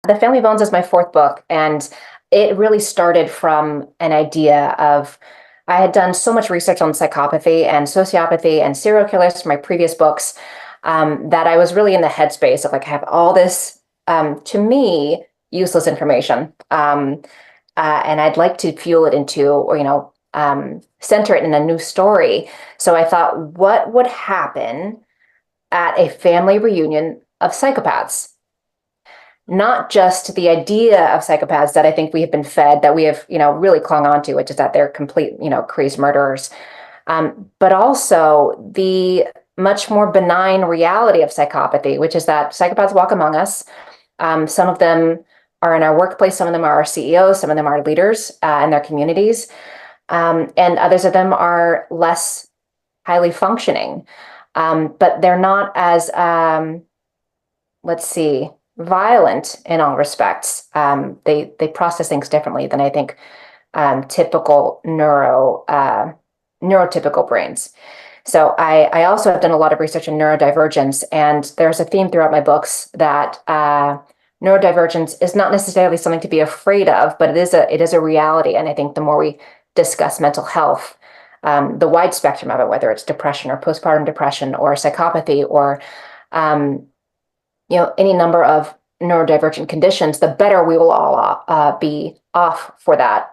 The Family Bones is my fourth book, and it really started from an idea of I had done so much research on psychopathy and sociopathy and serial killers from my previous books, that I was really in the headspace of like, I have all this, to me, useless information. And I'd like to fuel it into, or, center it in a new story. So I thought, what would happen at a family reunion of psychopaths? Not just the idea of psychopaths that I think we have been fed, that we have, really clung on to, which is that they're complete, crazed murderers, but also the much more benign reality of psychopathy, which is that psychopaths walk among us. Some of them are in our workplace, some of them are our CEOs, some of them are leaders in their communities, and others of them are less highly functioning, but they're not as, let's see, violent in all respects. They process things differently than I think typical neurotypical brains. So I also have done a lot of research in neurodivergence, and there's a theme throughout my books that neurodivergence is not necessarily something to be afraid of, but it is a reality. And I think the more we discuss mental health, the wide spectrum of it, whether it's depression or postpartum depression or psychopathy or any number of neurodivergent conditions, the better we will all be off for that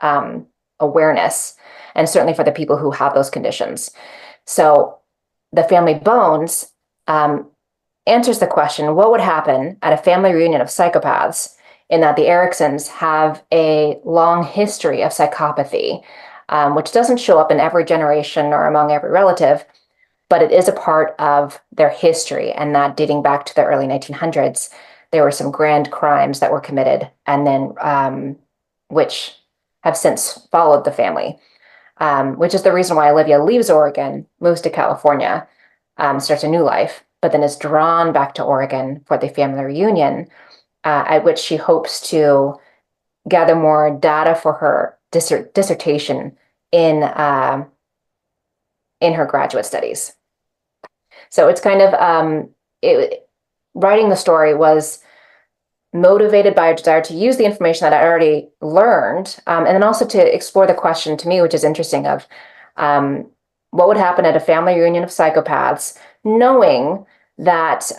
awareness, and certainly for the people who have those conditions. So the Family Bones answers the question, what would happen at a family reunion of psychopaths, in that the Ericksons have a long history of psychopathy, which doesn't show up in every generation or among every relative, but it is a part of their history, and that dating back to the early 1900s, there were some grand crimes that were committed, and then which have since followed the family, which is the reason why Olivia leaves Oregon, moves to California, starts a new life, but then is drawn back to Oregon for the family reunion, at which she hopes to gather more data for her dissertation in her graduate studies. So it's kind of writing the story was motivated by a desire to use the information that I already learned, and then also to explore the question, to me, which is interesting, of what would happen at a family reunion of psychopaths, knowing that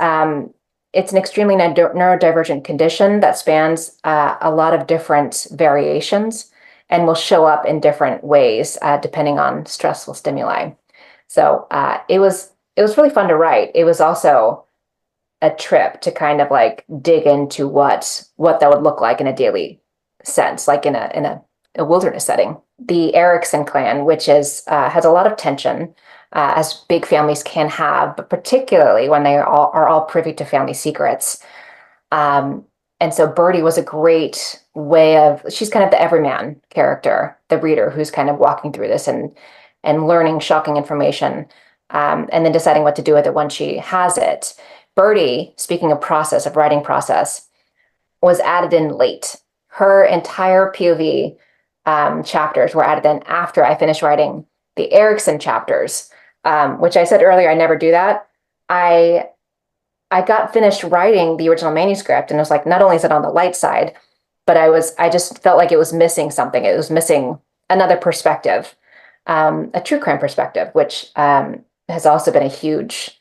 it's an extremely neurodivergent condition that spans a lot of different variations and will show up in different ways depending on stressful stimuli. So it was really fun to write. It was also a trip to kind of like dig into what that would look like in a daily sense, like in a wilderness setting. The Erickson clan, which has a lot of tension, as big families can have, but particularly when they are all privy to family secrets. And so Birdie was a great way of, she's kind of the everyman character, the reader who's kind of walking through this and learning shocking information, and then deciding what to do with it once she has it. Birdie, speaking of process, of writing process, was added in late. Her entire POV chapters were added in after I finished writing the Erickson chapters, which I said earlier, I never do that. I got finished writing the original manuscript, and it was like, not only is it on the light side, but I just felt like it was missing something. It was missing another perspective, a true crime perspective, which has also been a huge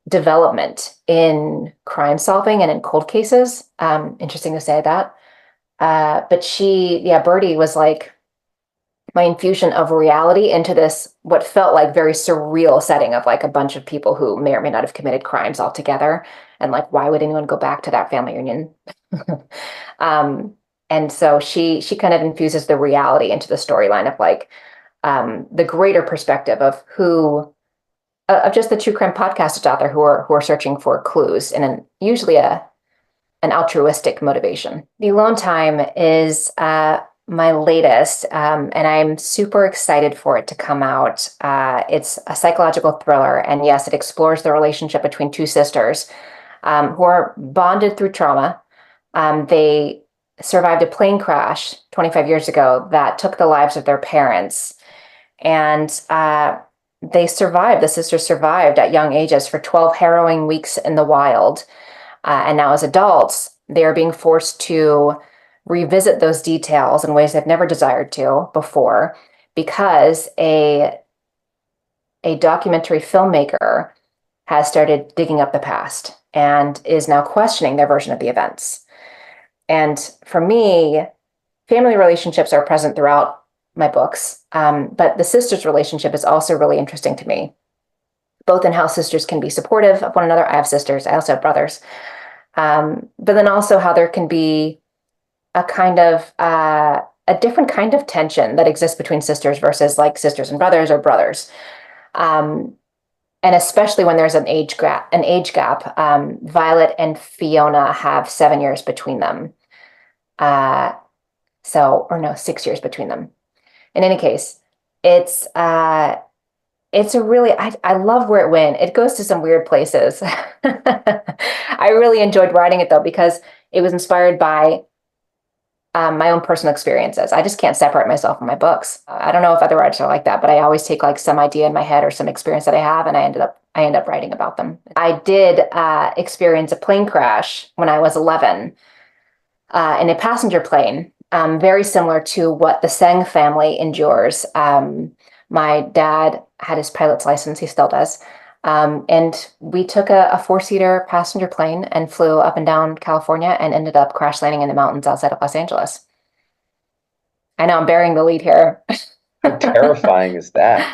development in crime solving and in cold cases. Interesting to say that. But Birdie was like my infusion of reality into this, what felt like very surreal setting of like a bunch of people who may or may not have committed crimes all together. And like, why would anyone go back to that family reunion? And so she kind of infuses the reality into the storyline of like the greater perspective of just the true crime podcasters out there who are searching for clues and usually an altruistic motivation. The Alone Time is my latest, and I'm super excited for it to come out. It's a psychological thriller, and yes, it explores the relationship between two sisters who are bonded through trauma. They survived a plane crash 25 years ago that took the lives of their parents, and the sisters survived at young ages for 12 harrowing weeks in the wild. And now as adults, They are being forced to revisit those details in ways they've never desired to before because a documentary filmmaker has started digging up the past and is now questioning their version of the events. And for me, family relationships are present throughout my books, but the sisters' relationship is also really interesting to me, both in how sisters can be supportive of one another. I have sisters, I also have brothers, but then also how there can be a kind of a different kind of tension that exists between sisters versus like sisters and brothers or brothers. Um, and especially when there's an age gap. Violet and Fiona have 7 years between them. Uh, or no, 6 years between them. In any case, it's it's a really I love where it went. It goes to some weird places. I really enjoyed writing it though because it was inspired by my own personal experiences. I just can't separate myself from my books. I don't know if other writers are like that, but I always take like some idea in my head or some experience that I have, and I end up writing about them. I did experience a plane crash when I was 11 in a passenger plane, very similar to what the Seng family endures. My dad had his pilot's license; he still does. And we took a four-seater passenger plane and flew up and down California and ended up crash landing in the mountains outside of Los Angeles. I know I'm bearing the lead here. How terrifying is that?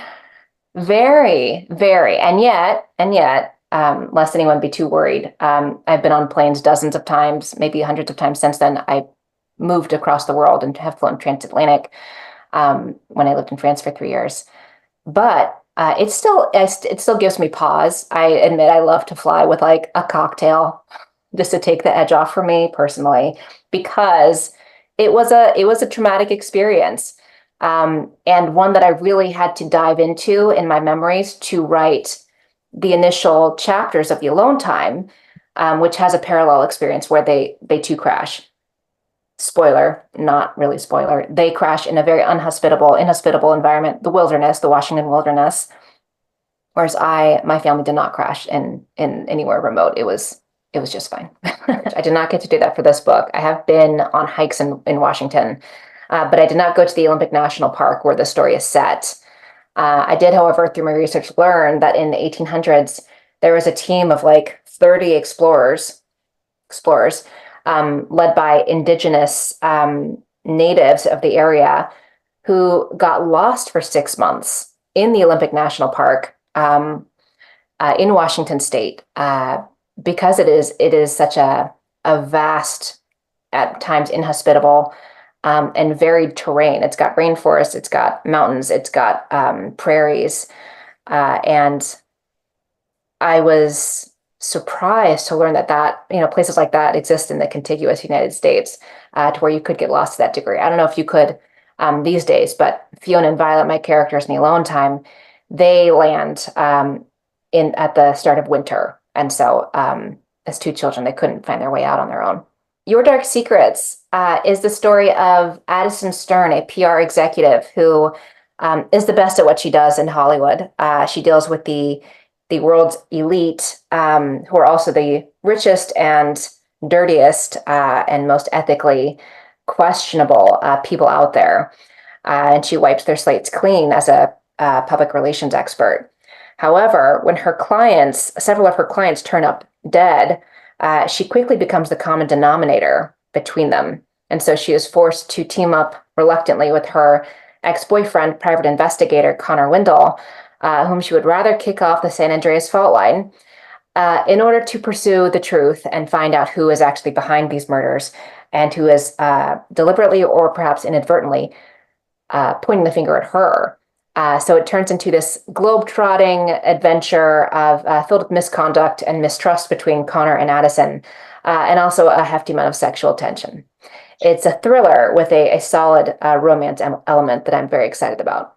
Very, very. And yet, lest anyone be too worried, I've been on planes dozens of times, maybe hundreds of times since then. I moved across the world and have flown transatlantic when I lived in France for 3 years. But it still gives me pause. I admit I love to fly with like a cocktail just to take the edge off for me personally, because it was a traumatic experience, and one that I really had to dive into in my memories to write the initial chapters of the Alone Time, which has a parallel experience where they too crash. Spoiler, not really spoiler. They crash in a very inhospitable environment, the wilderness, the Washington wilderness. Whereas my family did not crash in anywhere remote. It was just fine. I did not get to do that for this book. I have been on hikes in Washington, but I did not go to the Olympic National Park where the story is set. I did, however, through my research, learn that in the 1800s there was a team of like 30 explorers, led by indigenous natives of the area who got lost for 6 months in the Olympic National Park, in Washington State, because it is such a vast, at times inhospitable, and varied terrain. It's got rainforests, it's got mountains, it's got prairies, and I was surprised to learn that places like that exist in the contiguous United States, to where you could get lost to that degree. I don't know if you could these days, but Fiona and Violet, my characters in the Alone Time, they land in at the start of winter, and so as two children, they couldn't find their way out on their own. Your Dark Secrets is the story of Addison Stern, a PR executive who is the best at what she does in Hollywood. She deals with the world's elite, who are also the richest and dirtiest and most ethically questionable people out there. And she wipes their slates clean as a public relations expert. However, when several of her clients turn up dead, she quickly becomes the common denominator between them. And so she is forced to team up reluctantly with her ex-boyfriend, private investigator Connor Windle, whom she would rather kick off the San Andreas fault line, in order to pursue the truth and find out who is actually behind these murders and who is deliberately or perhaps inadvertently pointing the finger at her. So it turns into this globe-trotting adventure filled with misconduct and mistrust between Connor and Addison, and also a hefty amount of sexual tension. It's a thriller with a solid romance element that I'm very excited about.